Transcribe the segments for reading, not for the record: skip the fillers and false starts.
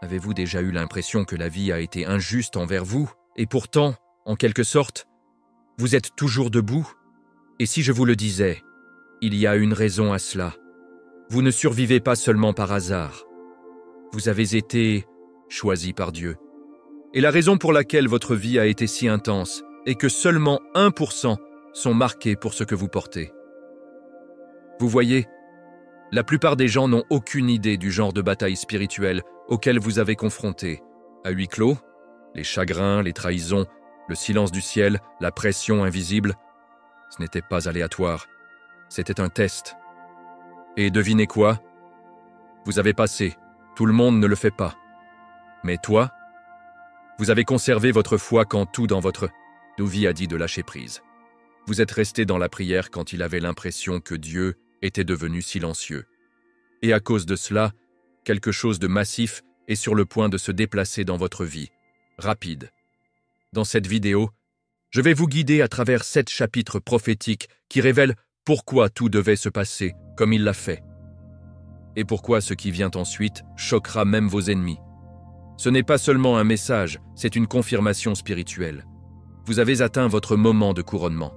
Avez-vous déjà eu l'impression que la vie a été injuste envers vous, et pourtant, en quelque sorte, vous êtes toujours debout? Et si je vous le disais, il y a une raison à cela. Vous ne survivez pas seulement par hasard. Vous avez été choisi par Dieu. Et la raison pour laquelle votre vie a été si intense est que seulement 1% sont marqués pour ce que vous portez. Vous voyez, la plupart des gens n'ont aucune idée du genre de bataille spirituelle auquel vous avez confronté. À huis clos, les chagrins, les trahisons, le silence du ciel, la pression invisible, ce n'était pas aléatoire. C'était un test. Et devinez quoi? Vous avez passé. Tout le monde ne le fait pas. Mais toi, vous avez conservé votre foi quand tout dans votre vie a dit de lâcher prise. Vous êtes resté dans la prière quand il avait l'impression que Dieu était devenu silencieux. Et à cause de cela, quelque chose de massif est sur le point de se déplacer dans votre vie. Rapide. Dans cette vidéo, je vais vous guider à travers 7 chapitres prophétiques qui révèlent pourquoi tout devait se passer comme il l'a fait. Et pourquoi ce qui vient ensuite choquera même vos ennemis. Ce n'est pas seulement un message, c'est une confirmation spirituelle. Vous avez atteint votre moment de couronnement.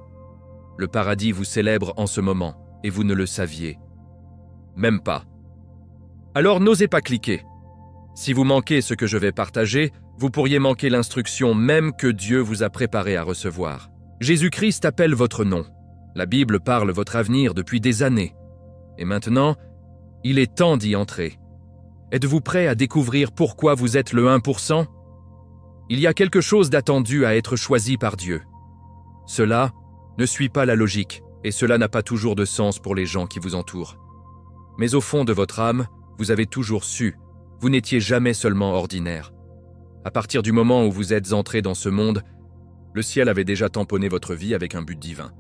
Le paradis vous célèbre en ce moment, et vous ne le saviez. Même pas. Alors n'osez pas cliquer. Si vous manquez ce que je vais partager, vous pourriez manquer l'instruction même que Dieu vous a préparée à recevoir. Jésus-Christ appelle votre nom. La Bible parle votre avenir depuis des années. Et maintenant, il est temps d'y entrer. Êtes-vous prêt à découvrir pourquoi vous êtes le 1%? Il y a quelque chose d'attendu à être choisi par Dieu. Cela ne suit pas la logique, et cela n'a pas toujours de sens pour les gens qui vous entourent. Mais au fond de votre âme, vous avez toujours su, vous n'étiez jamais seulement ordinaire. À partir du moment où vous êtes entré dans ce monde, le ciel avait déjà tamponné votre vie avec un but divin.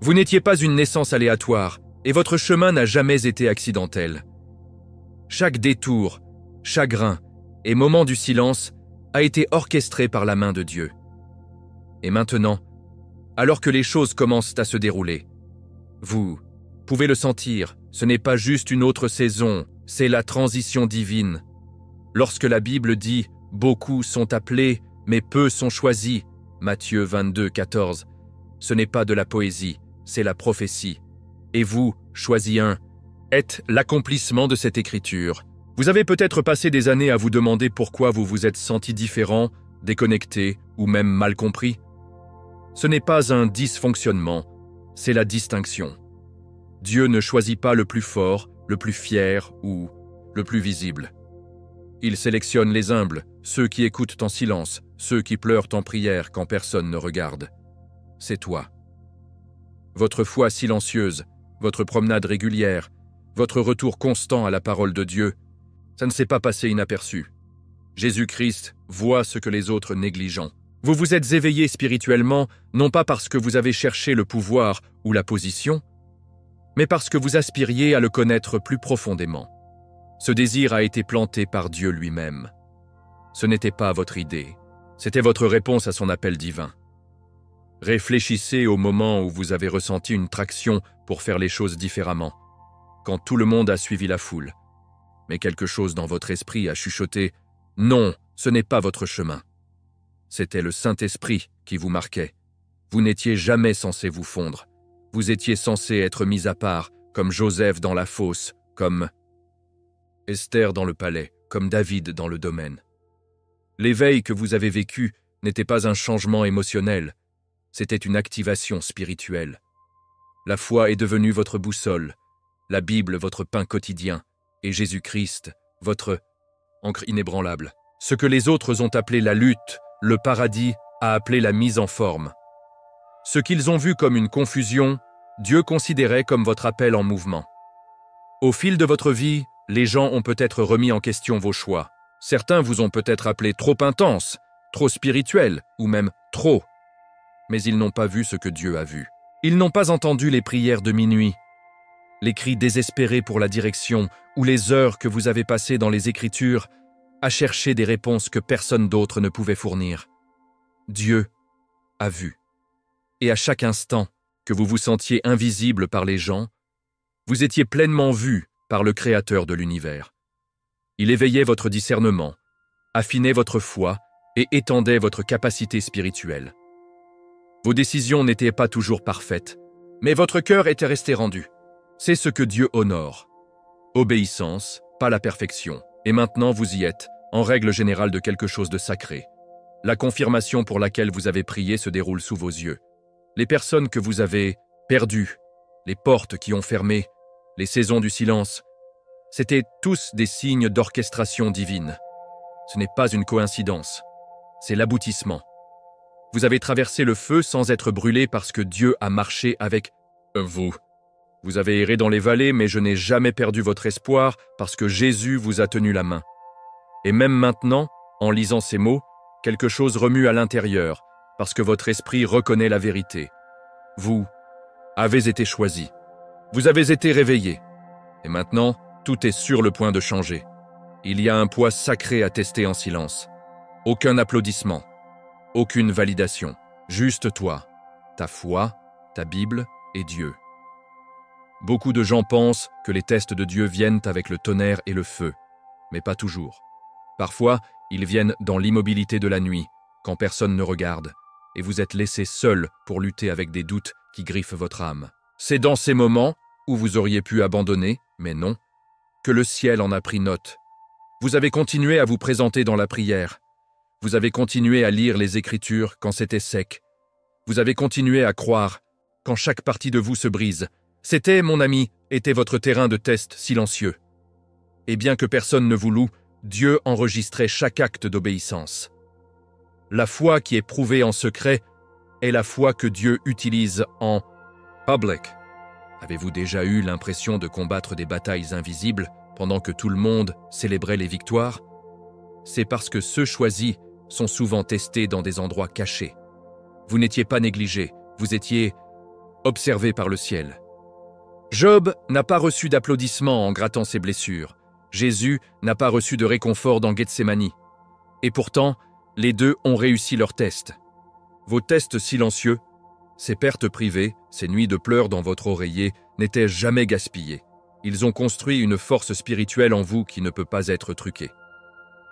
Vous n'étiez pas une naissance aléatoire, et votre chemin n'a jamais été accidentel. Chaque détour, chagrin et moment du silence a été orchestré par la main de Dieu. Et maintenant, alors que les choses commencent à se dérouler, vous pouvez le sentir, ce n'est pas juste une autre saison, c'est la transition divine. Lorsque la Bible dit « Beaucoup sont appelés, mais peu sont choisis » Matthieu 22, 14, ce n'est pas de la poésie, c'est la prophétie. Et vous, choisis un, êtes l'accomplissement de cette écriture. Vous avez peut-être passé des années à vous demander pourquoi vous vous êtes senti différent, déconnecté ou même mal compris. Ce n'est pas un dysfonctionnement, c'est la distinction. Dieu ne choisit pas le plus fort, le plus fier ou le plus visible. Il sélectionne les humbles, ceux qui écoutent en silence, ceux qui pleurent en prière quand personne ne regarde. C'est toi. Votre foi silencieuse, votre promenade régulière, votre retour constant à la parole de Dieu, ça ne s'est pas passé inaperçu. Jésus-Christ voit ce que les autres négligent. Vous vous êtes éveillé spirituellement, non pas parce que vous avez cherché le pouvoir ou la position, mais parce que vous aspiriez à le connaître plus profondément. Ce désir a été planté par Dieu lui-même. Ce n'était pas votre idée, c'était votre réponse à son appel divin. Réfléchissez au moment où vous avez ressenti une traction pour faire les choses différemment, quand tout le monde a suivi la foule. Mais quelque chose dans votre esprit a chuchoté « Non, ce n'est pas votre chemin ». C'était le Saint-Esprit qui vous marquait. Vous n'étiez jamais censé vous fondre. Vous étiez censé être mis à part, comme Joseph dans la fosse, comme Esther dans le palais, comme David dans le domaine. L'éveil que vous avez vécu n'était pas un changement émotionnel, c'était une activation spirituelle. La foi est devenue votre boussole, la Bible votre pain quotidien, et Jésus-Christ, votre encre inébranlable. Ce que les autres ont appelé la lutte, le paradis a appelé la mise en forme. Ce qu'ils ont vu comme une confusion, Dieu considérait comme votre appel en mouvement. Au fil de votre vie, les gens ont peut-être remis en question vos choix. Certains vous ont peut-être appelé trop intense, trop spirituel, ou même trop. Mais ils n'ont pas vu ce que Dieu a vu. Ils n'ont pas entendu les prières de minuit, les cris désespérés pour la direction ou les heures que vous avez passées dans les Écritures à chercher des réponses que personne d'autre ne pouvait fournir. Dieu a vu. Et à chaque instant que vous vous sentiez invisible par les gens, vous étiez pleinement vu par le Créateur de l'univers. Il éveillait votre discernement, affinait votre foi et étendait votre capacité spirituelle. Vos décisions n'étaient pas toujours parfaites, mais votre cœur était resté rendu. C'est ce que Dieu honore. Obéissance, pas la perfection. Et maintenant vous y êtes, en règle générale de quelque chose de sacré. La confirmation pour laquelle vous avez prié se déroule sous vos yeux. Les personnes que vous avez perdues, les portes qui ont fermé, les saisons du silence, c'étaient tous des signes d'orchestration divine. Ce n'est pas une coïncidence, c'est l'aboutissement. Vous avez traversé le feu sans être brûlé parce que Dieu a marché avec vous. Vous avez erré dans les vallées, mais je n'ai jamais perdu votre espoir parce que Jésus vous a tenu la main. Et même maintenant, en lisant ces mots, quelque chose remue à l'intérieur, parce que votre esprit reconnaît la vérité. Vous avez été choisi. Vous avez été réveillé. Et maintenant, tout est sur le point de changer. Il y a un poids sacré à tester en silence. Aucun applaudissement. Aucune validation. Juste toi, ta foi, ta Bible et Dieu. Beaucoup de gens pensent que les tests de Dieu viennent avec le tonnerre et le feu, mais pas toujours. Parfois, ils viennent dans l'immobilité de la nuit, quand personne ne regarde, et vous êtes laissé seul pour lutter avec des doutes qui griffent votre âme. C'est dans ces moments, où vous auriez pu abandonner, mais non, que le ciel en a pris note. Vous avez continué à vous présenter dans la prière. Vous avez continué à lire les Écritures quand c'était sec. Vous avez continué à croire quand chaque partie de vous se brise. C'était, mon ami, était votre terrain de test silencieux. Et bien que personne ne vous loue, Dieu enregistrait chaque acte d'obéissance. La foi qui est prouvée en secret est la foi que Dieu utilise en public. Avez-vous déjà eu l'impression de combattre des batailles invisibles pendant que tout le monde célébrait les victoires? C'est parce que ceux choisis sont souvent testés dans des endroits cachés. Vous n'étiez pas négligé, vous étiez observé par le ciel. Job n'a pas reçu d'applaudissements en grattant ses blessures. Jésus n'a pas reçu de réconfort dans Gethsémani. Et pourtant, les deux ont réussi leur test. Vos tests silencieux, ces pertes privées, ces nuits de pleurs dans votre oreiller n'étaient jamais gaspillées. Ils ont construit une force spirituelle en vous qui ne peut pas être truquée.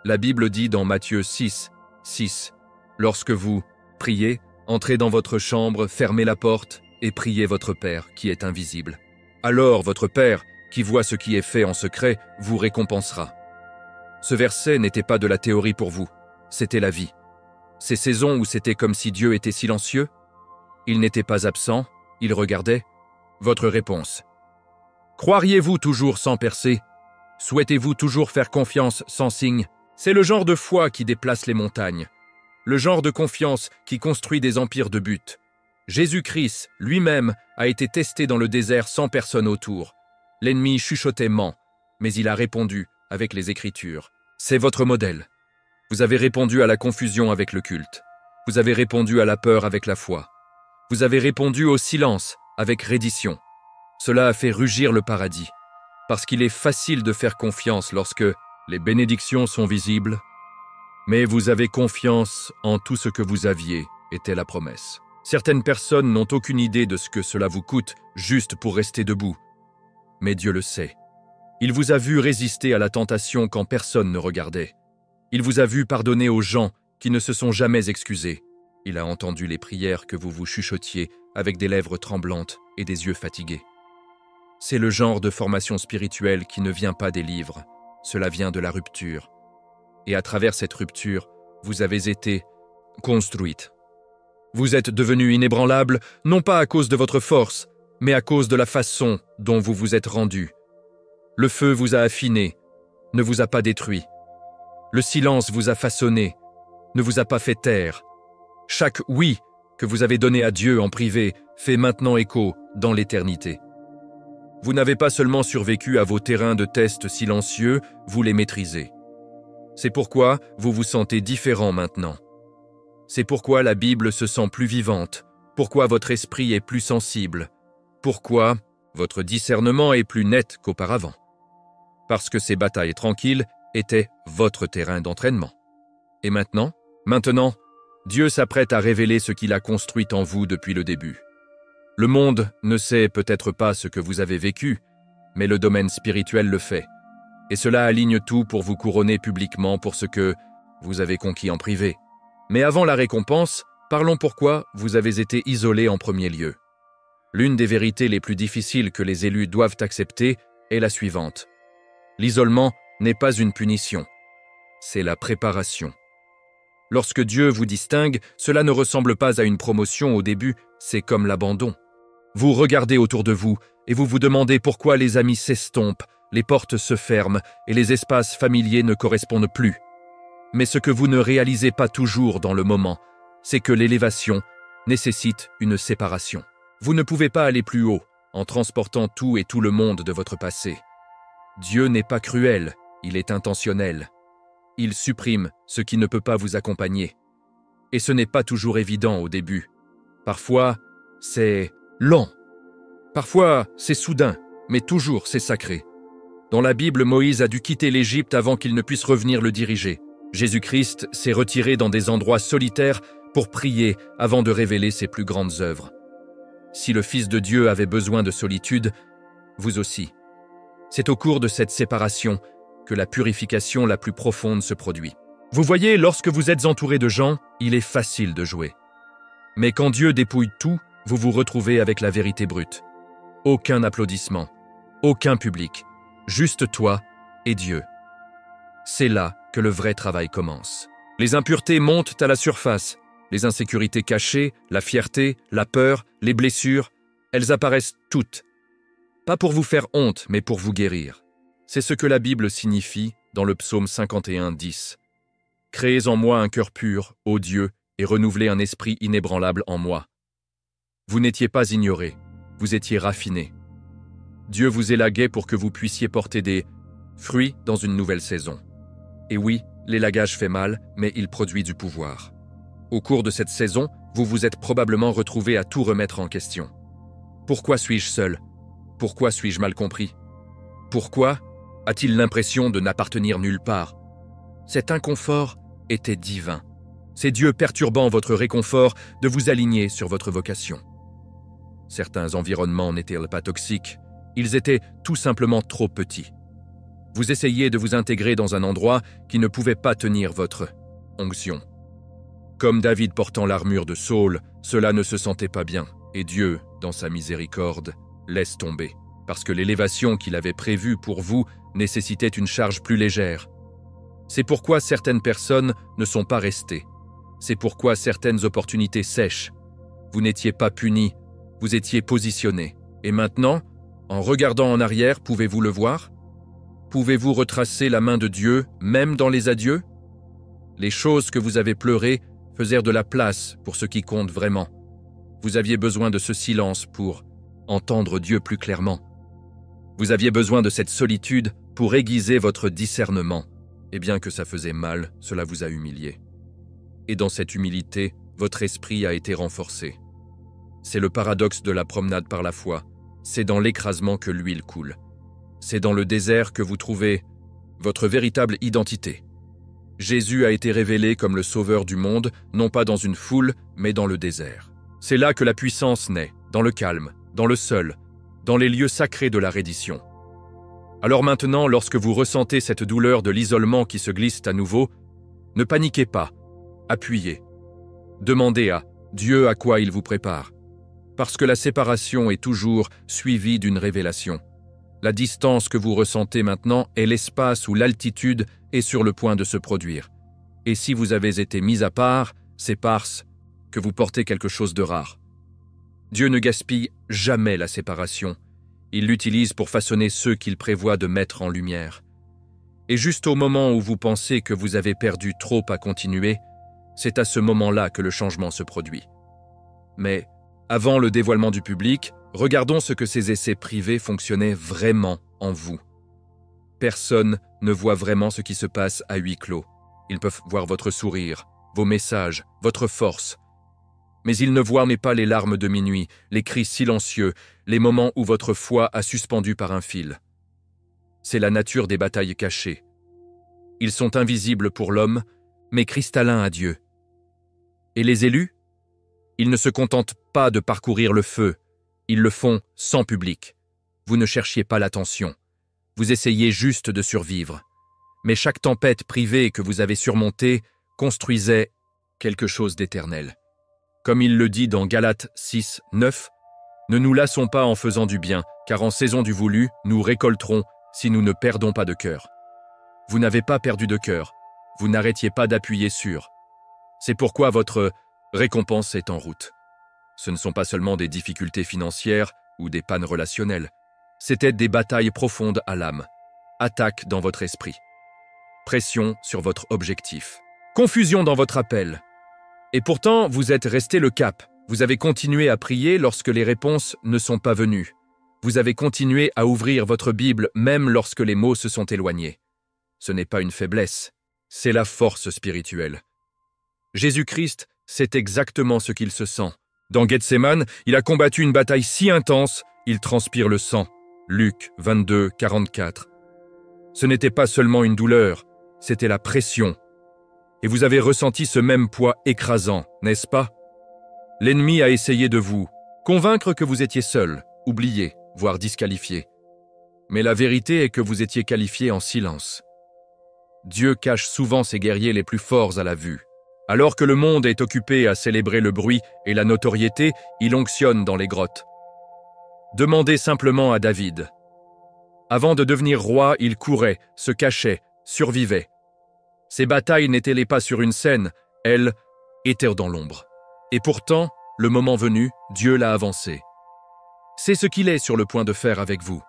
La Bible dit dans Matthieu 6, 6, « Lorsque vous priez, entrez dans votre chambre, fermez la porte et priez votre Père qui est invisible. Alors votre Père, qui voit ce qui est fait en secret, vous récompensera. » Ce verset n'était pas de la théorie pour vous, c'était la vie. Ces saisons où c'était comme si Dieu était silencieux, il n'était pas absent, il regardait. Votre réponse. Croiriez-vous toujours sans percer? Souhaitez-vous toujours faire confiance sans signe? C'est le genre de foi qui déplace les montagnes, le genre de confiance qui construit des empires de but. Jésus-Christ, lui-même, a été testé dans le désert sans personne autour. L'ennemi chuchotait ment, mais il a répondu avec les Écritures. C'est votre modèle. Vous avez répondu à la confusion avec le culte. Vous avez répondu à la peur avec la foi. Vous avez répondu au silence avec reddition. Cela a fait rugir le paradis, parce qu'il est facile de faire confiance lorsque les bénédictions sont visibles, mais vous avez confiance en tout ce que vous aviez, était la promesse. Certaines personnes n'ont aucune idée de ce que cela vous coûte juste pour rester debout. Mais Dieu le sait. Il vous a vu résister à la tentation quand personne ne regardait. Il vous a vu pardonner aux gens qui ne se sont jamais excusés. Il a entendu les prières que vous vous chuchotiez avec des lèvres tremblantes et des yeux fatigués. C'est le genre de formation spirituelle qui ne vient pas des livres, cela vient de la rupture. Et à travers cette rupture, vous avez été construite. Vous êtes devenu inébranlable, non pas à cause de votre force, mais à cause de la façon dont vous vous êtes rendu. Le feu vous a affiné, ne vous a pas détruit. Le silence vous a façonné, ne vous a pas fait taire. Chaque « oui » que vous avez donné à Dieu en privé fait maintenant écho dans l'éternité. Vous n'avez pas seulement survécu à vos terrains de test silencieux, vous les maîtrisez. C'est pourquoi vous vous sentez différent maintenant. C'est pourquoi la Bible se sent plus vivante, pourquoi votre esprit est plus sensible, pourquoi votre discernement est plus net qu'auparavant. Parce que ces batailles tranquilles étaient votre terrain d'entraînement. Et maintenant, Dieu s'apprête à révéler ce qu'il a construit en vous depuis le début. Le monde ne sait peut-être pas ce que vous avez vécu, mais le domaine spirituel le fait. Et cela aligne tout pour vous couronner publiquement pour ce que vous avez conquis en privé. Mais avant la récompense, parlons pourquoi vous avez été isolés en premier lieu. L'une des vérités les plus difficiles que les élus doivent accepter est la suivante. L'isolement n'est pas une punition, c'est la préparation. Lorsque Dieu vous distingue, cela ne ressemble pas à une promotion au début, c'est comme l'abandon. Vous regardez autour de vous et vous vous demandez pourquoi les amis s'estompent, les portes se ferment et les espaces familiers ne correspondent plus. Mais ce que vous ne réalisez pas toujours dans le moment, c'est que l'élévation nécessite une séparation. Vous ne pouvez pas aller plus haut en transportant tout et tout le monde de votre passé. Dieu n'est pas cruel, il est intentionnel. Il supprime ce qui ne peut pas vous accompagner. Et ce n'est pas toujours évident au début. Parfois, c'est lent. Parfois, c'est soudain, mais toujours c'est sacré. Dans la Bible, Moïse a dû quitter l'Égypte avant qu'il ne puisse revenir le diriger. Jésus-Christ s'est retiré dans des endroits solitaires pour prier avant de révéler ses plus grandes œuvres. Si le Fils de Dieu avait besoin de solitude, vous aussi. C'est au cours de cette séparation que la purification la plus profonde se produit. Vous voyez, lorsque vous êtes entouré de gens, il est facile de jouer. Mais quand Dieu dépouille tout, vous vous retrouvez avec la vérité brute. Aucun applaudissement, aucun public, juste toi et Dieu. C'est là que le vrai travail commence. Les impuretés montent à la surface, les insécurités cachées, la fierté, la peur, les blessures, elles apparaissent toutes. Pas pour vous faire honte, mais pour vous guérir. C'est ce que la Bible signifie dans le psaume 51, 10. « Créez en moi un cœur pur, ô Dieu, et renouvelez un esprit inébranlable en moi. » Vous n'étiez pas ignoré, vous étiez raffiné. Dieu vous élaguait pour que vous puissiez porter des fruits dans une nouvelle saison. Et oui, l'élagage fait mal, mais il produit du pouvoir. Au cours de cette saison, vous vous êtes probablement retrouvé à tout remettre en question. Pourquoi suis-je seul? Pourquoi suis-je mal compris? Pourquoi a-t-il l'impression de n'appartenir nulle part? Cet inconfort était divin. C'est Dieu perturbant votre réconfort de vous aligner sur votre vocation. Certains environnements n'étaient pas toxiques, ils étaient tout simplement trop petits. Vous essayez de vous intégrer dans un endroit qui ne pouvait pas tenir votre onction. Comme David portant l'armure de Saul, cela ne se sentait pas bien, et Dieu, dans sa miséricorde, laisse tomber, parce que l'élévation qu'il avait prévue pour vous nécessitait une charge plus légère. C'est pourquoi certaines personnes ne sont pas restées. C'est pourquoi certaines opportunités sèchent. Vous n'étiez pas punis, vous étiez positionnés. Et maintenant, en regardant en arrière, pouvez-vous le voir? Pouvez-vous retracer la main de Dieu, même dans les adieux? Les choses que vous avez pleurées faisaient de la place pour ce qui compte vraiment. Vous aviez besoin de ce silence pour entendre Dieu plus clairement. Vous aviez besoin de cette solitude pour aiguiser votre discernement. Et bien que ça faisait mal, cela vous a humilié. Et dans cette humilité, votre esprit a été renforcé. C'est le paradoxe de la promenade par la foi. C'est dans l'écrasement que l'huile coule. C'est dans le désert que vous trouvez votre véritable identité. Jésus a été révélé comme le sauveur du monde, non pas dans une foule, mais dans le désert. C'est là que la puissance naît, dans le calme, dans le seul, dans les lieux sacrés de la reddition. Alors maintenant, lorsque vous ressentez cette douleur de l'isolement qui se glisse à nouveau, ne paniquez pas, appuyez. Demandez à Dieu à quoi il vous prépare. Parce que la séparation est toujours suivie d'une révélation. La distance que vous ressentez maintenant est l'espace où l'altitude est sur le point de se produire. Et si vous avez été mis à part, c'est parce que vous portez quelque chose de rare. Dieu ne gaspille jamais la séparation. Il l'utilise pour façonner ceux qu'il prévoit de mettre en lumière. Et juste au moment où vous pensez que vous avez perdu trop à continuer, c'est à ce moment-là que le changement se produit. Mais avant le dévoilement du public, regardons ce que ces essais privés fonctionnaient vraiment en vous. Personne ne voit vraiment ce qui se passe à huis clos. Ils peuvent voir votre sourire, vos messages, votre force. Mais ils ne voient pas les larmes de minuit, les cris silencieux, les moments où votre foi a suspendu par un fil. C'est la nature des batailles cachées. Ils sont invisibles pour l'homme, mais cristallins à Dieu. Et les élus? Ils ne se contentent pas de parcourir le feu, ils le font sans public. Vous ne cherchiez pas l'attention, vous essayez juste de survivre. mais chaque tempête privée que vous avez surmontée construisait quelque chose d'éternel. Comme il le dit dans Galates 6, 9, « Ne nous lassons pas en faisant du bien, car en saison du voulu, nous récolterons si nous ne perdons pas de cœur. » Vous n'avez pas perdu de cœur, vous n'arrêtiez pas d'appuyer sur. C'est pourquoi votre récompense est en route. Ce ne sont pas seulement des difficultés financières ou des pannes relationnelles, c'était des batailles profondes à l'âme, attaques dans votre esprit, pression sur votre objectif, confusion dans votre appel. Et pourtant, vous êtes resté le cap. Vous avez continué à prier lorsque les réponses ne sont pas venues. Vous avez continué à ouvrir votre Bible même lorsque les mots se sont éloignés. Ce n'est pas une faiblesse, c'est la force spirituelle. Jésus-Christ sait exactement ce qu'il se sent. Dans Gethsémane, il a combattu une bataille si intense, il transpire le sang. Luc 22, 44. Ce n'était pas seulement une douleur, c'était la pression. Et vous avez ressenti ce même poids écrasant, n'est-ce pas? L'ennemi a essayé de vous convaincre que vous étiez seul, oublié, voire disqualifié. Mais la vérité est que vous étiez qualifié en silence. Dieu cache souvent ses guerriers les plus forts à la vue. Alors que le monde est occupé à célébrer le bruit et la notoriété, il onctionne dans les grottes. Demandez simplement à David. Avant de devenir roi, il courait, se cachait, survivait. Ces batailles n'étaient pas sur une scène, elles étaient dans l'ombre. Et pourtant, le moment venu, Dieu l'a avancé. C'est ce qu'il est sur le point de faire avec vous.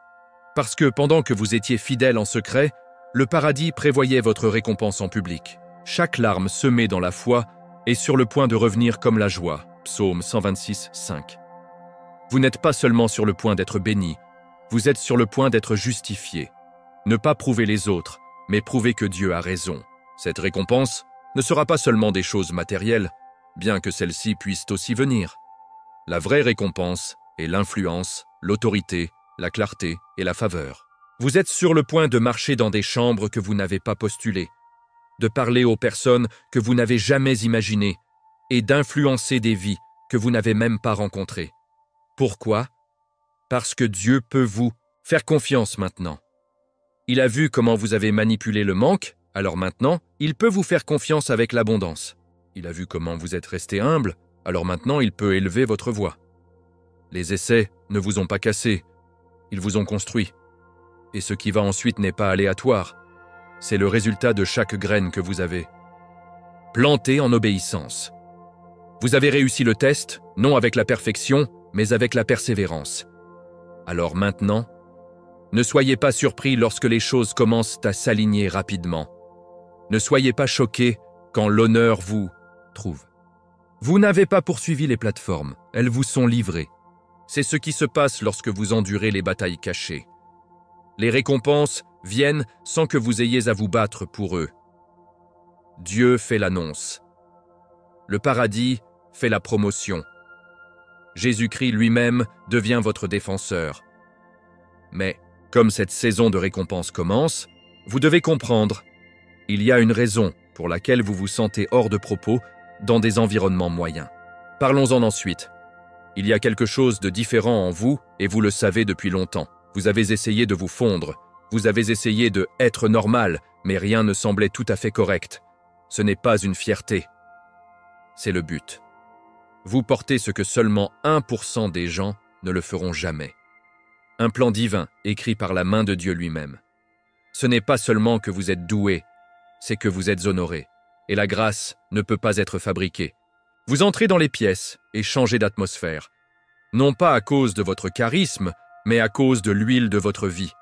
Parce que pendant que vous étiez fidèle en secret, le paradis prévoyait votre récompense en public. Chaque larme semée dans la foi est sur le point de revenir comme la joie. Psaume 126, 5. Vous n'êtes pas seulement sur le point d'être béni, vous êtes sur le point d'être justifié. Ne pas prouver les autres, mais prouver que Dieu a raison. Cette récompense ne sera pas seulement des choses matérielles, bien que celles-ci puissent aussi venir. La vraie récompense est l'influence, l'autorité, la clarté et la faveur. Vous êtes sur le point de marcher dans des chambres que vous n'avez pas postulées, de parler aux personnes que vous n'avez jamais imaginées et d'influencer des vies que vous n'avez même pas rencontrées. Pourquoi? Parce que Dieu peut vous faire confiance maintenant. Il a vu comment vous avez manipulé le manque, alors maintenant, il peut vous faire confiance avec l'abondance. Il a vu comment vous êtes resté humble, alors maintenant il peut élever votre voix. Les essais ne vous ont pas cassé, ils vous ont construit. Et ce qui va ensuite n'est pas aléatoire, c'est le résultat de chaque graine que vous avez plantée en obéissance. Vous avez réussi le test, non avec la perfection, mais avec la persévérance. Alors maintenant, ne soyez pas surpris lorsque les choses commencent à s'aligner rapidement. Ne soyez pas choqués quand l'honneur vous trouve. Vous n'avez pas poursuivi les plateformes, elles vous sont livrées. C'est ce qui se passe lorsque vous endurez les batailles cachées. Les récompenses viennent sans que vous ayez à vous battre pour eux. Dieu fait l'annonce. Le paradis fait la promotion. Jésus-Christ lui-même devient votre défenseur. Mais, comme cette saison de récompense commence, vous devez comprendre, il y a une raison pour laquelle vous vous sentez hors de propos dans des environnements moyens. Parlons-en ensuite. Il y a quelque chose de différent en vous et vous le savez depuis longtemps. Vous avez essayé de vous fondre, vous avez essayé de être normal, mais rien ne semblait tout à fait correct. Ce n'est pas une fierté, c'est le but. Vous portez ce que seulement 1% des gens ne le feront jamais. Un plan divin écrit par la main de Dieu lui-même. Ce n'est pas seulement que vous êtes doué, c'est que vous êtes honoré. Et la grâce ne peut pas être fabriquée. Vous entrez dans les pièces et changez d'atmosphère. Non pas à cause de votre charisme, mais à cause de l'huile de votre vie.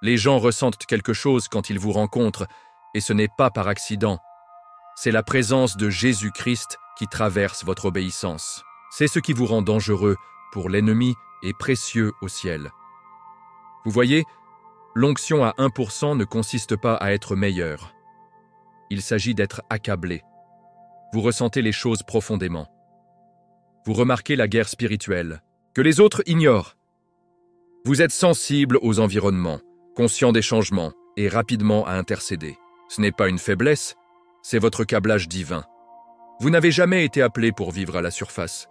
Les gens ressentent quelque chose quand ils vous rencontrent, et ce n'est pas par accident. C'est la présence de Jésus-Christ qui traverse votre obéissance. C'est ce qui vous rend dangereux pour l'ennemi et précieux au ciel. Vous voyez, l'onction à 1% ne consiste pas à être meilleur. Il s'agit d'être accablé. Vous ressentez les choses profondément. Vous remarquez la guerre spirituelle, que les autres ignorent. Vous êtes sensible aux environnements, conscient des changements et rapidement à intercéder. Ce n'est pas une faiblesse, c'est votre câblage divin. Vous n'avez jamais été appelé pour vivre à la surface.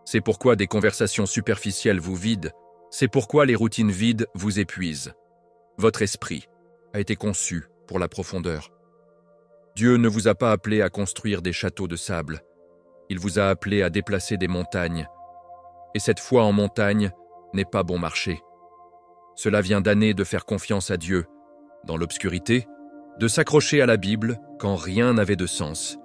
C'est pourquoi des conversations superficielles vous vident. C'est pourquoi les routines vides vous épuisent. Votre esprit a été conçu pour la profondeur. Dieu ne vous a pas appelé à construire des châteaux de sable. Il vous a appelé à déplacer des montagnes. Et cette foi en montagne n'est pas bon marché. Cela vient d'années de faire confiance à Dieu, dans l'obscurité, de s'accrocher à la Bible quand rien n'avait de sens,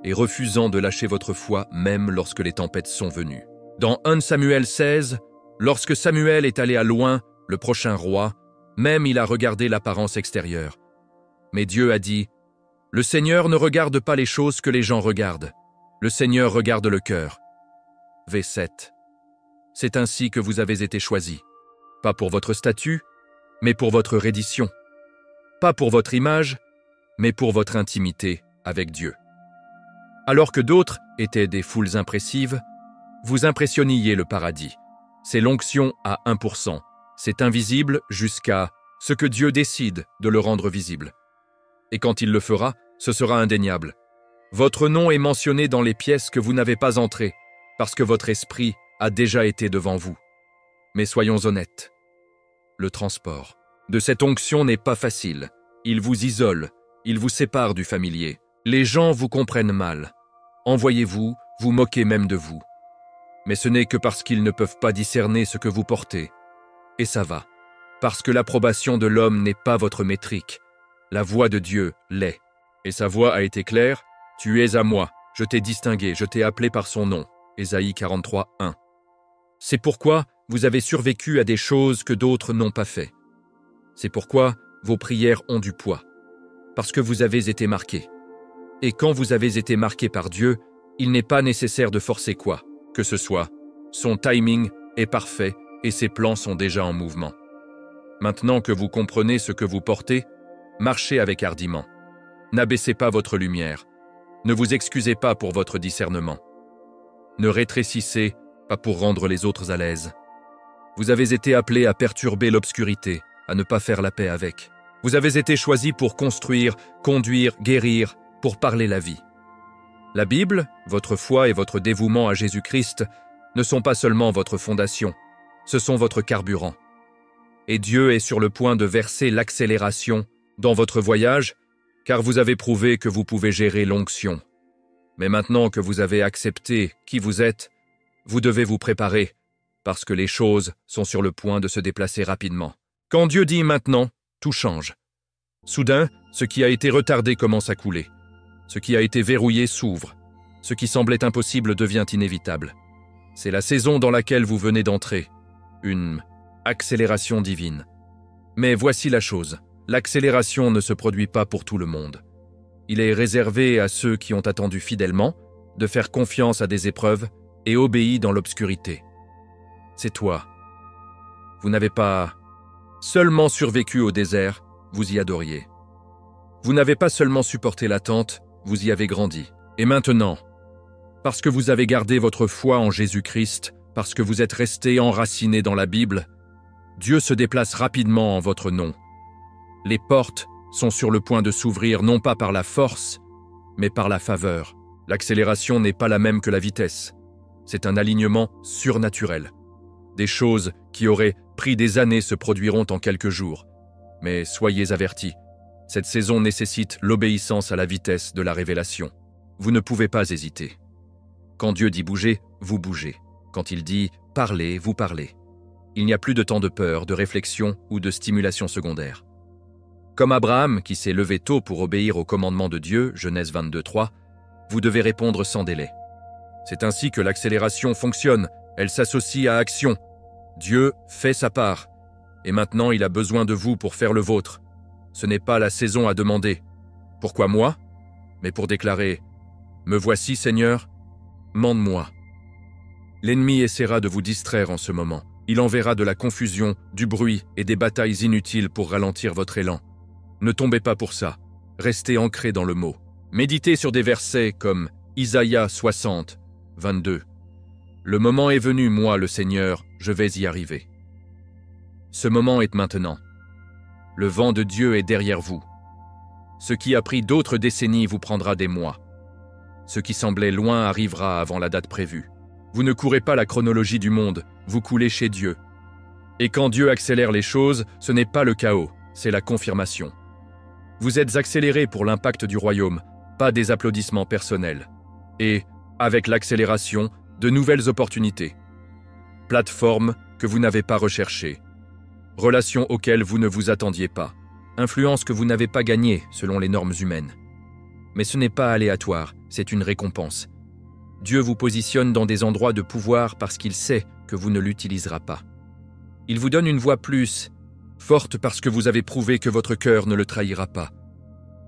et refusant de lâcher votre foi même lorsque les tempêtes sont venues. Dans 1 Samuel 16, lorsque Samuel est allé à loin, le prochain roi, même il a regardé l'apparence extérieure. Mais Dieu a dit, « Le Seigneur ne regarde pas les choses que les gens regardent. Le Seigneur regarde le cœur. » V7. C'est ainsi que vous avez été choisis, pas pour votre statut, mais pour votre reddition. Pas pour votre image, mais pour votre intimité avec Dieu. Alors que d'autres étaient des foules impressives, vous impressionniez le paradis. C'est l'onction à 1%. C'est invisible jusqu'à ce que Dieu décide de le rendre visible. Et quand il le fera, ce sera indéniable. Votre nom est mentionné dans les pièces que vous n'avez pas entrées, parce que votre esprit a déjà été devant vous. Mais soyons honnêtes, le transport de cette onction n'est pas facile. Il vous isole, il vous sépare du familier. Les gens vous comprennent mal. Envoyez-vous, vous moquez même de vous. Mais ce n'est que parce qu'ils ne peuvent pas discerner ce que vous portez. Et ça va, parce que l'approbation de l'homme n'est pas votre métrique. La voix de Dieu l'est. Et sa voix a été claire, « Tu es à moi, je t'ai distingué, je t'ai appelé par son nom. » Ésaïe 43, 1. C'est pourquoi vous avez survécu à des choses que d'autres n'ont pas fait. C'est pourquoi vos prières ont du poids. Parce que vous avez été marqués. Et quand vous avez été marqués par Dieu, il n'est pas nécessaire de forcer quoi que ce soit. Son timing est parfait et ses plans sont déjà en mouvement. Maintenant que vous comprenez ce que vous portez, marchez avec hardiment. N'abaissez pas votre lumière. Ne vous excusez pas pour votre discernement. Ne rétrécissez pas pour rendre les autres à l'aise. Vous avez été appelés à perturber l'obscurité, à ne pas faire la paix avec. Vous avez été choisis pour construire, conduire, guérir, pour parler la vie. La Bible, votre foi et votre dévouement à Jésus-Christ ne sont pas seulement votre fondation, ce sont votre carburant. Et Dieu est sur le point de verser l'accélération dans votre voyage, car vous avez prouvé que vous pouvez gérer l'onction. Mais maintenant que vous avez accepté qui vous êtes, vous devez vous préparer, parce que les choses sont sur le point de se déplacer rapidement. Quand Dieu dit maintenant, tout change. Soudain, ce qui a été retardé commence à couler. Ce qui a été verrouillé s'ouvre. Ce qui semblait impossible devient inévitable. C'est la saison dans laquelle vous venez d'entrer. Une accélération divine. Mais voici la chose. L'accélération ne se produit pas pour tout le monde. Il est réservé à ceux qui ont attendu fidèlement, de faire confiance à des épreuves et obéi dans l'obscurité. C'est toi. Vous n'avez pas seulement survécu au désert, vous y adoriez. Vous n'avez pas seulement supporté l'attente, vous y avez grandi. Et maintenant, parce que vous avez gardé votre foi en Jésus-Christ, parce que vous êtes resté enraciné dans la Bible, Dieu se déplace rapidement en votre nom. Les portes sont sur le point de s'ouvrir non pas par la force, mais par la faveur. L'accélération n'est pas la même que la vitesse. C'est un alignement surnaturel. Des choses qui auraient pris des années se produiront en quelques jours. Mais soyez avertis, cette saison nécessite l'obéissance à la vitesse de la révélation. Vous ne pouvez pas hésiter. Quand Dieu dit bouger, vous bougez. Quand il dit parler, vous parlez. Il n'y a plus de temps de peur, de réflexion ou de stimulation secondaire. Comme Abraham, qui s'est levé tôt pour obéir au commandement de Dieu, Genèse 22, 3, vous devez répondre sans délai. C'est ainsi que l'accélération fonctionne, elle s'associe à action. Dieu fait sa part, et maintenant il a besoin de vous pour faire le vôtre. Ce n'est pas la saison à demander. Pourquoi moi? Mais pour déclarer « Me voici, Seigneur, mande-moi ». L'ennemi essaiera de vous distraire en ce moment. Il enverra de la confusion, du bruit et des batailles inutiles pour ralentir votre élan. Ne tombez pas pour ça. Restez ancrés dans le mot. Méditez sur des versets comme Isaïe 60, 22. « Le moment est venu, moi, le Seigneur, je vais y arriver. » Ce moment est maintenant. Le vent de Dieu est derrière vous. Ce qui a pris d'autres décennies vous prendra des mois. Ce qui semblait loin arrivera avant la date prévue. Vous ne courez pas la chronologie du monde, vous coulez chez Dieu. Et quand Dieu accélère les choses, ce n'est pas le chaos, c'est la confirmation. Vous êtes accéléré pour l'impact du royaume, pas des applaudissements personnels. Et, avec l'accélération, de nouvelles opportunités. Plateformes que vous n'avez pas recherchées. Relations auxquelles vous ne vous attendiez pas. Influence que vous n'avez pas gagnée selon les normes humaines. Mais ce n'est pas aléatoire, c'est une récompense. Dieu vous positionne dans des endroits de pouvoir parce qu'il sait que vous ne l'utiliserez pas. Il vous donne une voix plus forte parce que vous avez prouvé que votre cœur ne le trahira pas.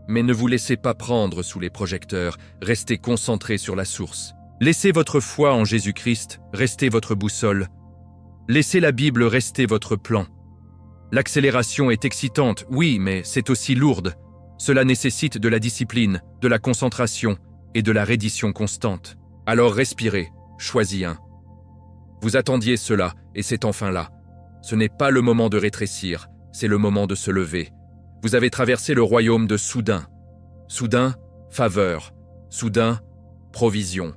Mais ne vous laissez pas prendre sous les projecteurs, restez concentré sur la source. Laissez votre foi en Jésus-Christ rester votre boussole. Laissez la Bible rester votre plan. L'accélération est excitante, oui, mais c'est aussi lourde. Cela nécessite de la discipline, de la concentration et de la reddition constante. Alors respirez, choisis un. Vous attendiez cela, et c'est enfin là. Ce n'est pas le moment de rétrécir, c'est le moment de se lever. Vous avez traversé le royaume de soudain. Soudain, faveur. Soudain, provision.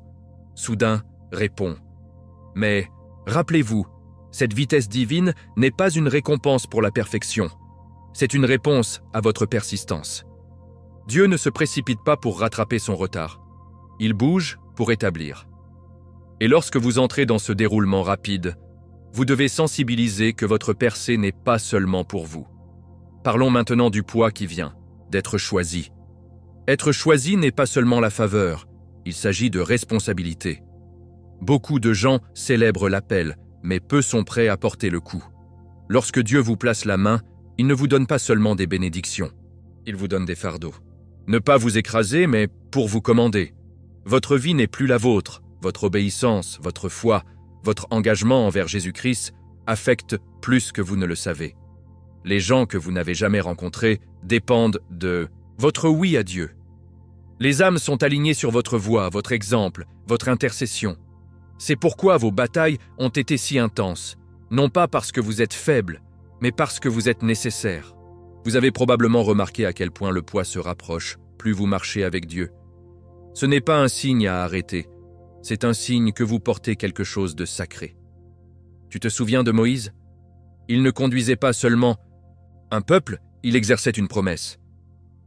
Soudain, répond. Mais, rappelez-vous, cette vitesse divine n'est pas une récompense pour la perfection. C'est une réponse à votre persistance. Dieu ne se précipite pas pour rattraper son retard. Il bouge pour établir. Et lorsque vous entrez dans ce déroulement rapide, vous devez sensibiliser que votre percée n'est pas seulement pour vous. Parlons maintenant du poids qui vient, d'être choisi. Être choisi n'est pas seulement la faveur, il s'agit de responsabilité. Beaucoup de gens célèbrent l'appel, mais peu sont prêts à porter le coup. Lorsque Dieu vous place la main, il ne vous donne pas seulement des bénédictions, il vous donne des fardeaux. Ne pas vous écraser, mais pour vous commander. Votre vie n'est plus la vôtre, votre obéissance, votre foi, votre engagement envers Jésus-Christ affectent plus que vous ne le savez. Les gens que vous n'avez jamais rencontrés dépendent de votre oui à Dieu. Les âmes sont alignées sur votre voie, votre exemple, votre intercession. C'est pourquoi vos batailles ont été si intenses, non pas parce que vous êtes faible, mais parce que vous êtes nécessaire. Vous avez probablement remarqué à quel point le poids se rapproche, plus vous marchez avec Dieu. Ce n'est pas un signe à arrêter, c'est un signe que vous portez quelque chose de sacré. Tu te souviens de Moïse ? Il ne conduisait pas seulement un peuple, il exerçait une promesse.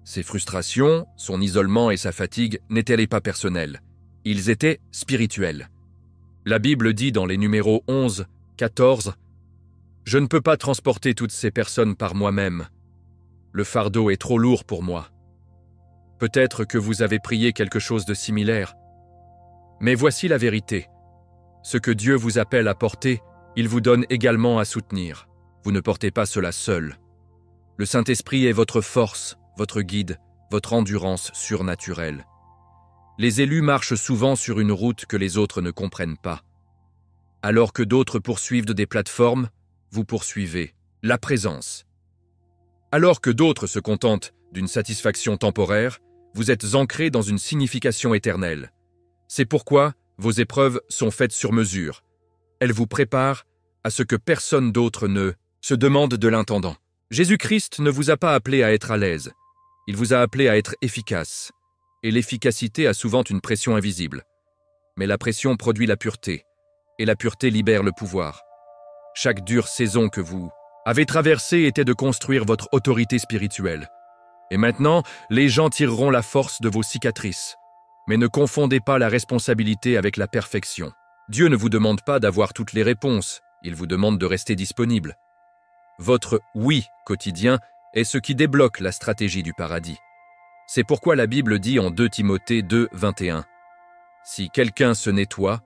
Ses frustrations, son isolement et sa fatigue n'étaient pas personnels, ils étaient spirituels. La Bible dit dans les numéros 11, 14, « Je ne peux pas transporter toutes ces personnes par moi-même. Le fardeau est trop lourd pour moi. » Peut-être que vous avez prié quelque chose de similaire. Mais voici la vérité. Ce que Dieu vous appelle à porter, il vous donne également à soutenir. Vous ne portez pas cela seul. Le Saint-Esprit est votre force, votre guide, votre endurance surnaturelle. Les élus marchent souvent sur une route que les autres ne comprennent pas. Alors que d'autres poursuivent des plateformes, vous poursuivez la présence. Alors que d'autres se contentent d'une satisfaction temporaire, vous êtes ancrés dans une signification éternelle. C'est pourquoi vos épreuves sont faites sur mesure. Elles vous préparent à ce que personne d'autre ne se demande de l'intendant. Jésus-Christ ne vous a pas appelé à être à l'aise. Il vous a appelé à être efficace. Et l'efficacité a souvent une pression invisible. Mais la pression produit la pureté. Et la pureté libère le pouvoir. Chaque dure saison que vous avez traversée était de construire votre autorité spirituelle. Et maintenant, les gens tireront la force de vos cicatrices. Mais ne confondez pas la responsabilité avec la perfection. Dieu ne vous demande pas d'avoir toutes les réponses, il vous demande de rester disponible. Votre « oui » quotidien est ce qui débloque la stratégie du paradis. C'est pourquoi la Bible dit en 2 Timothée 2, 21 « Si quelqu'un se nettoie,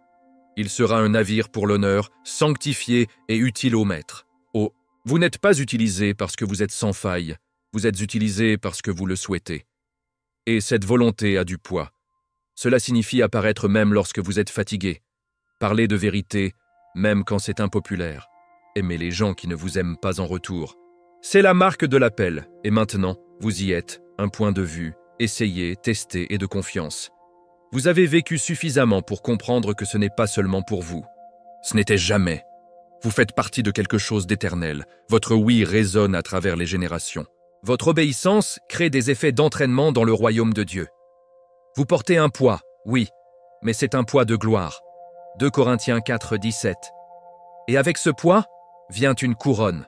il sera un navire pour l'honneur, sanctifié et utile au maître. » Oh, vous n'êtes pas utilisé parce que vous êtes sans faille, vous êtes utilisé parce que vous le souhaitez. Et cette volonté a du poids. Cela signifie apparaître même lorsque vous êtes fatigué, parler de vérité, même quand c'est impopulaire, aimer les gens qui ne vous aiment pas en retour. C'est la marque de l'appel, et maintenant, vous y êtes, un point de vue, essayé, testé et de confiance. Vous avez vécu suffisamment pour comprendre que ce n'est pas seulement pour vous. Ce n'était jamais. Vous faites partie de quelque chose d'éternel. Votre oui résonne à travers les générations. Votre obéissance crée des effets d'entraînement dans le royaume de Dieu. Vous portez un poids, oui, mais c'est un poids de gloire. 2 Corinthiens 4, 17. Et avec ce poids vient une couronne.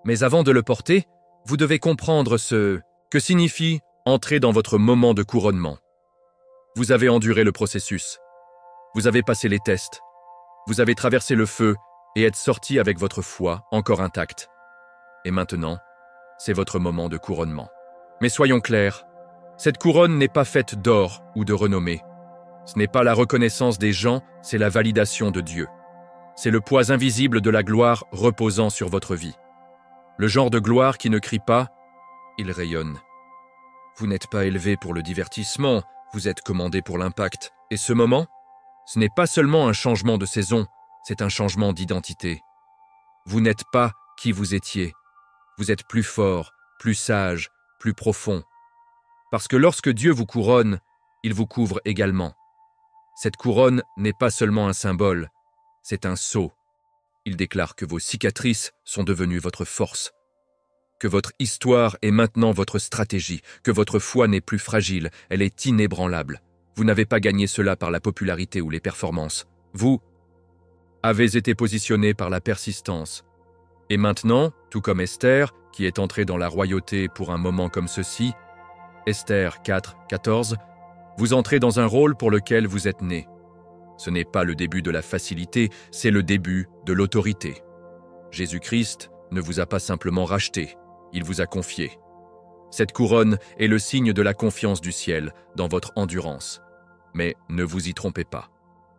Mais avant de le porter, vous devez comprendre ce Que signifie entrer dans votre moment de couronnement? Vous avez enduré le processus. Vous avez passé les tests. Vous avez traversé le feu et êtes sorti avec votre foi encore intacte. Et maintenant, c'est votre moment de couronnement. Mais soyons clairs, cette couronne n'est pas faite d'or ou de renommée. Ce n'est pas la reconnaissance des gens, c'est la validation de Dieu. C'est le poids invisible de la gloire reposant sur votre vie. Le genre de gloire qui ne crie pas, il rayonne. Vous n'êtes pas élevé pour le divertissement, vous êtes commandé pour l'impact. Et ce moment, ce n'est pas seulement un changement de saison, c'est un changement d'identité. Vous n'êtes pas qui vous étiez. Vous êtes plus fort, plus sage, plus profond. Parce que lorsque Dieu vous couronne, il vous couvre également. Cette couronne n'est pas seulement un symbole, c'est un sceau. Il déclare que vos cicatrices sont devenues votre force, que votre histoire est maintenant votre stratégie, que votre foi n'est plus fragile, elle est inébranlable. Vous n'avez pas gagné cela par la popularité ou les performances. Vous avez été positionné par la persistance. Et maintenant, tout comme Esther, qui est entrée dans la royauté pour un moment comme ceci, Esther 4, 14, vous entrez dans un rôle pour lequel vous êtes né. Ce n'est pas le début de la facilité, c'est le début de l'autorité. Jésus-Christ ne vous a pas simplement racheté, il vous a confié. Cette couronne est le signe de la confiance du ciel dans votre endurance. Mais ne vous y trompez pas.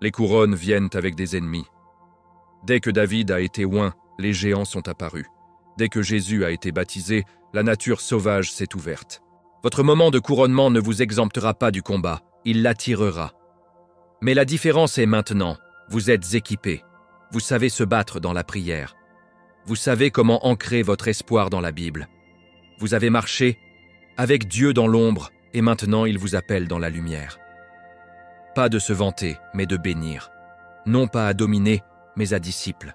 Les couronnes viennent avec des ennemis. Dès que David a été oint, les géants sont apparus. Dès que Jésus a été baptisé, la nature sauvage s'est ouverte. Votre moment de couronnement ne vous exemptera pas du combat, il l'attirera. Mais la différence est maintenant, vous êtes équipés. Vous savez se battre dans la prière. Vous savez comment ancrer votre espoir dans la Bible. Vous avez marché avec Dieu dans l'ombre et maintenant il vous appelle dans la lumière. Pas de se vanter, mais de bénir. Non pas à dominer, mais à disciple.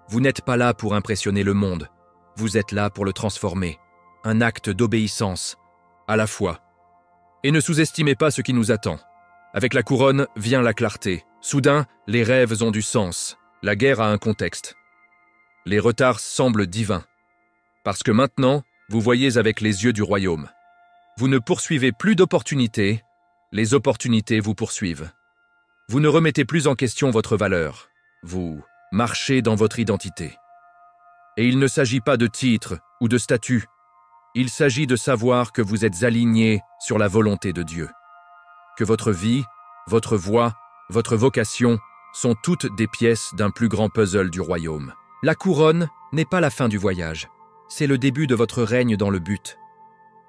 Vous n'êtes pas là pour impressionner le monde. Vous êtes là pour le transformer. Un acte d'obéissance, à la foi. Et ne sous-estimez pas ce qui nous attend. Avec la couronne vient la clarté. Soudain, les rêves ont du sens. La guerre a un contexte. Les retards semblent divins. Parce que maintenant, vous voyez avec les yeux du royaume. Vous ne poursuivez plus d'opportunités, les opportunités vous poursuivent. Vous ne remettez plus en question votre valeur. Vous marchez dans votre identité. Et il ne s'agit pas de titre ou de statut. Il s'agit de savoir que vous êtes aligné sur la volonté de Dieu. Que votre vie, votre voix, votre vocation sont toutes des pièces d'un plus grand puzzle du royaume. La couronne n'est pas la fin du voyage, c'est le début de votre règne dans le but.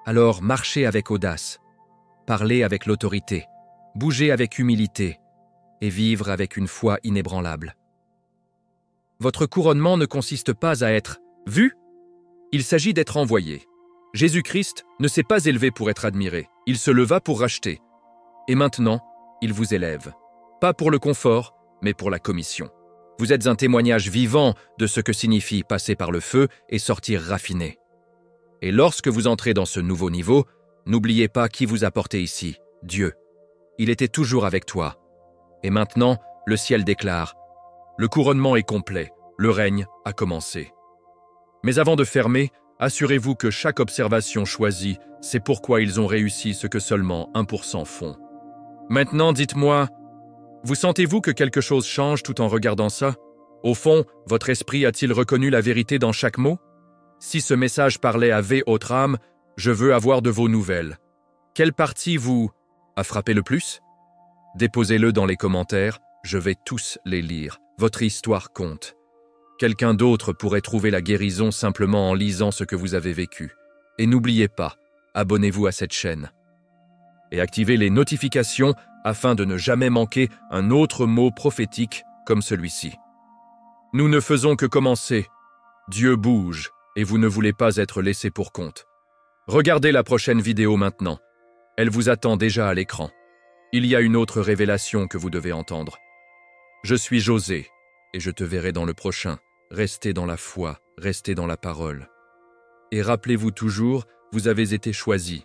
Alors marchez avec audace, parlez avec l'autorité, bougez avec humilité et vivre avec une foi inébranlable. Votre couronnement ne consiste pas à être vu, il s'agit d'être envoyé. Jésus-Christ ne s'est pas élevé pour être admiré, il se leva pour racheter. Et maintenant, il vous élève, pas pour le confort, mais pour la commission. Vous êtes un témoignage vivant de ce que signifie passer par le feu et sortir raffiné. Et lorsque vous entrez dans ce nouveau niveau, n'oubliez pas qui vous a porté ici, Dieu. Il était toujours avec toi. Et maintenant, le ciel déclare, le couronnement est complet, le règne a commencé. Mais avant de fermer, assurez-vous que chaque observation choisie, c'est pourquoi ils ont réussi ce que seulement 1% font. Maintenant, dites-moi, vous sentez-vous que quelque chose change tout en regardant ça? Au fond, votre esprit a-t-il reconnu la vérité dans chaque mot? Si ce message parlait à votre âme, je veux avoir de vos nouvelles. Quelle partie vous a frappé le plus? Déposez-le dans les commentaires, je vais tous les lire. Votre histoire compte. Quelqu'un d'autre pourrait trouver la guérison simplement en lisant ce que vous avez vécu. Et n'oubliez pas, abonnez-vous à cette chaîne. Et activez les notifications afin de ne jamais manquer un autre mot prophétique comme celui-ci. Nous ne faisons que commencer. Dieu bouge et vous ne voulez pas être laissé pour compte. Regardez la prochaine vidéo maintenant. Elle vous attend déjà à l'écran. Il y a une autre révélation que vous devez entendre. Je suis José et je te verrai dans le prochain. Restez dans la foi, restez dans la parole. Et rappelez-vous toujours, vous avez été choisis.